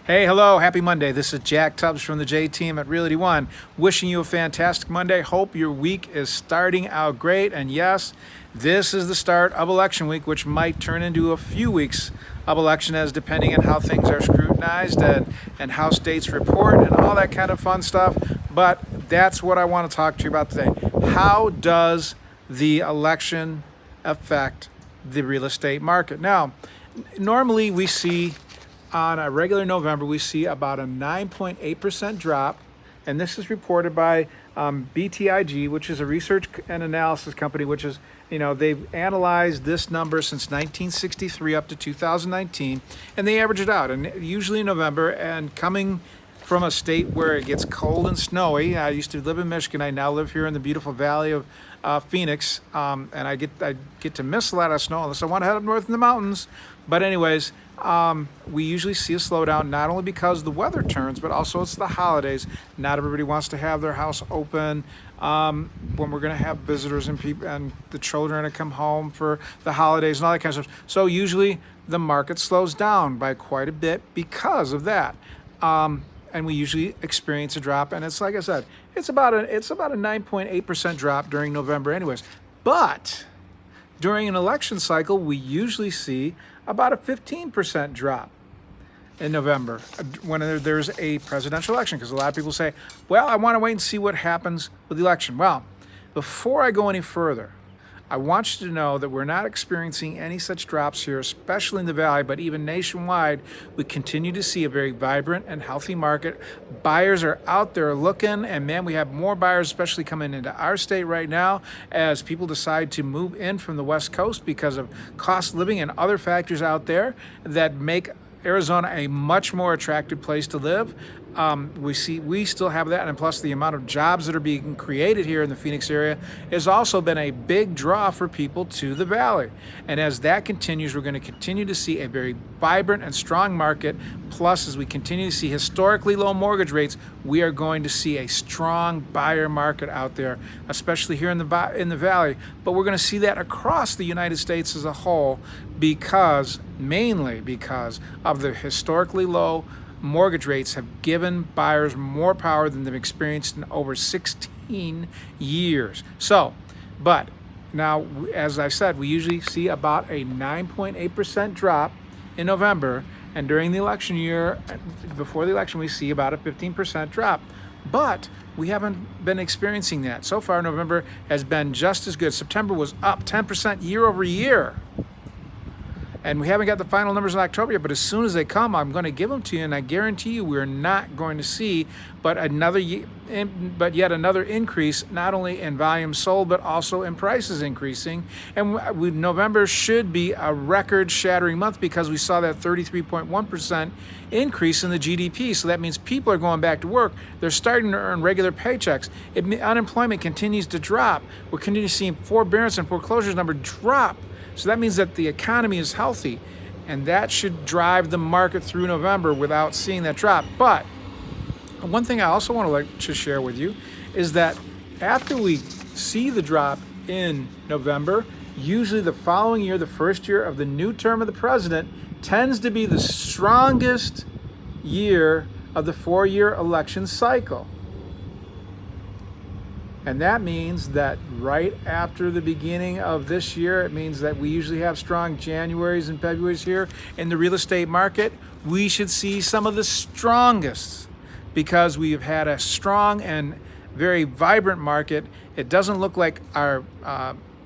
Hey, hello, happy Monday. This is Jack Tubbs from the J Team at Realty One. Wishing you a fantastic Monday. Hope your week is starting out great. And yes, this is the start of election week, which might turn into a few weeks of election as depending on how things are scrutinized and how states report and all that kind of fun stuff. But that's what I want to talk to you about today. How does the election affect the real estate market? Now, normally we see on a regular November, we see about a 9.8% drop, and this is reported by BTIG, which is a research and analysis company, which is, they've analyzed this number since 1963 up to 2019, and they average it out. And usually in November, and coming from a state where it gets cold and snowy, I used to live in Michigan. I now live here in the beautiful valley of Phoenix, and I get to miss a lot of snow unless I want to head up north in the mountains. But anyways, we usually see a slowdown not only because the weather turns, but also it's the holidays. Not everybody wants to have their house open when we're going to have visitors and people and the children to come home for the holidays and all that kind of stuff. So usually the market slows down by quite a bit because of that. And we usually experience a drop, and it's like I said, it's about a 9.8% drop during November, anyways. But during an election cycle, we usually see about a 15% drop in November when there's a presidential election, because a lot of people say, well, I want to wait and see what happens with the election. Well, before I go any further, I want you to know that we're not experiencing any such drops here, especially in the Valley, but even nationwide, we continue to see a very vibrant and healthy market. Buyers are out there looking, and man, we have more buyers, especially coming into our state right now, as people decide to move in from the West Coast because of cost of living and other factors out there that make Arizona a much more attractive place to live. We still have that, and plus the amount of jobs that are being created here in the Phoenix area has also been a big draw for people to the Valley. And as that continues, we're going to continue to see a very vibrant and strong market. Plus, as we continue to see historically low mortgage rates, we are going to see a strong buyer market out there, especially here in the Valley. But we're going to see that across the United States as a whole mainly because of the historically low mortgage rates have given buyers more power than they've experienced in over 16 years. But now, as I said, we usually see about a 9.8% drop in November, and during the election year, before the election, we see about a 15% drop. But we haven't been experiencing that. So far, November has been just as good. September was up 10% year over year. And we haven't got the final numbers in October yet, but as soon as they come, I'm going to give them to you, and I guarantee you we're not going to see but yet another increase, not only in volume sold, but also in prices increasing. And November should be a record-shattering month because we saw that 33.1% increase in the GDP. So that means people are going back to work. They're starting to earn regular paychecks. Unemployment continues to drop. We're continuing to see forbearance and foreclosures number drop. So that means that the economy is healthy, and that should drive the market through November without seeing that drop. But one thing I also want to share with you is that after we see the drop in November, usually the following year, the first year of the new term of the president, tends to be the strongest year of the four-year election cycle. And that means that right after the beginning of this year, it means that we usually have strong Januaries and Februaries here in the real estate market. We should see some of the strongest because we've had a strong and very vibrant market. It doesn't look like our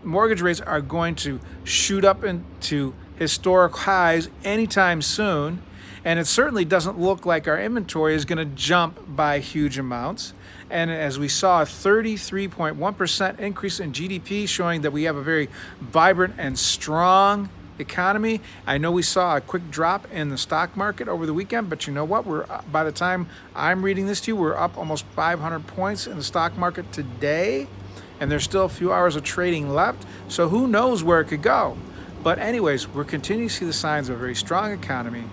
mortgage rates are going to shoot up into historic highs anytime soon. And it certainly doesn't look like our inventory is going to jump by huge amounts. And as we saw, a 33.1% increase in GDP, showing that we have a very vibrant and strong economy. I know we saw a quick drop in the stock market over the weekend, but you know what? By the time I'm reading this to you, we're up almost 500 points in the stock market today, and there's still a few hours of trading left. So who knows where it could go? But anyways, we're continuing to see the signs of a very strong economy.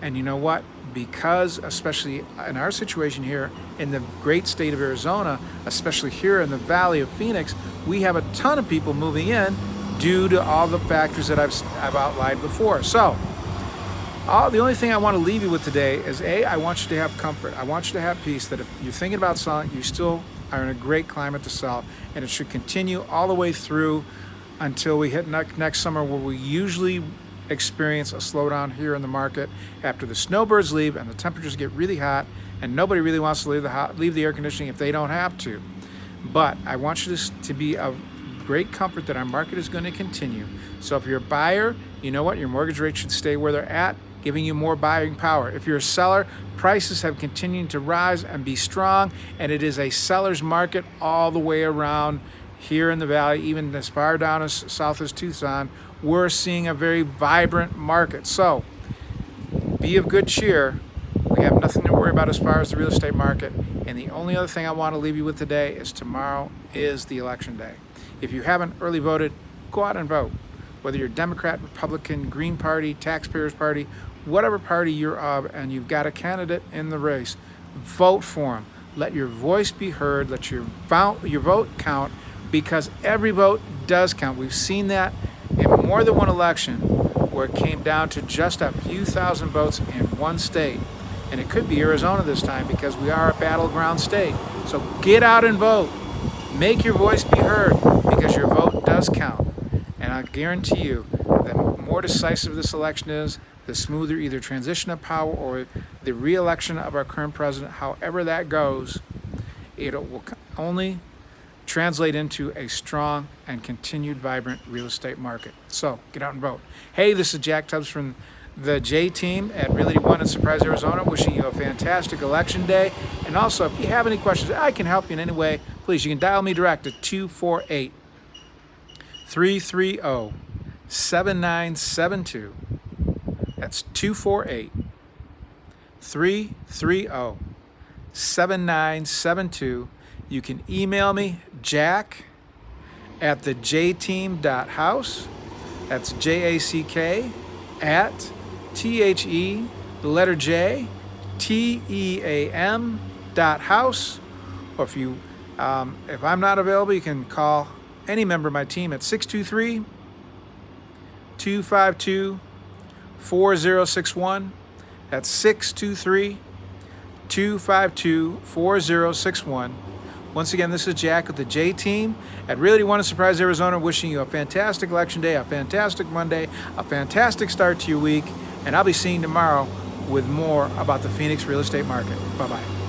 And you know what? Because, especially in our situation here in the great state of Arizona, especially here in the Valley of Phoenix, we have a ton of people moving in due to all the factors that I've outlined before. So The only thing I want to leave you with today is I want you to have comfort. I want you to have peace that if you're thinking about selling, you still are in a great climate to sell, and it should continue all the way through until we hit next summer, where we usually experience a slowdown here in the market after the snowbirds leave and the temperatures get really hot, and nobody really wants to leave the air conditioning if they don't have to. But I want you to be of great comfort that our market is going to continue. So if you're a buyer, you know what? Your mortgage rates should stay where they're at, giving you more buying power. If you're a seller, prices have continued to rise and be strong, and it is a seller's market all the way around here in the valley, even as far down as south as Tucson. We're seeing a very vibrant market. So be of good cheer. We have nothing to worry about as far as the real estate market. And the only other thing I want to leave you with today is tomorrow is the election day. If you haven't early voted, go out and vote. Whether you're Democrat, Republican, Green Party, Taxpayers Party, whatever party you're of, and you've got a candidate in the race, vote for him. Let your voice be heard. Let your vote count, because every vote does count. We've seen that in more than one election where it came down to just a few thousand votes in one state. And it could be Arizona this time, because we are a battleground state. So get out and vote. Make your voice be heard, because your vote does count. And I guarantee you, the more decisive this election is, the smoother either transition of power or the re-election of our current president, however that goes, it will only translate into a strong and continued vibrant real estate market. So get out and vote. Hey, this is Jack Tubbs from the J Team at Realty One in Surprise, Arizona, wishing you a fantastic election day. And also, if you have any questions, I can help you in any way, please, you can dial me direct at 248-330-7972. That's 248-330-7972. You can email me, Jack at thejteam.house. That's JACK at THE, the letter J, TEAM.house. Or if I'm not available, you can call any member of my team at 623-252-4061. That's 623-252-4061. Once again, this is Jack with the J Team at Realty One in Surprise, Arizona, wishing you a fantastic election day, a fantastic Monday, a fantastic start to your week, and I'll be seeing you tomorrow with more about the Phoenix real estate market. Bye-bye.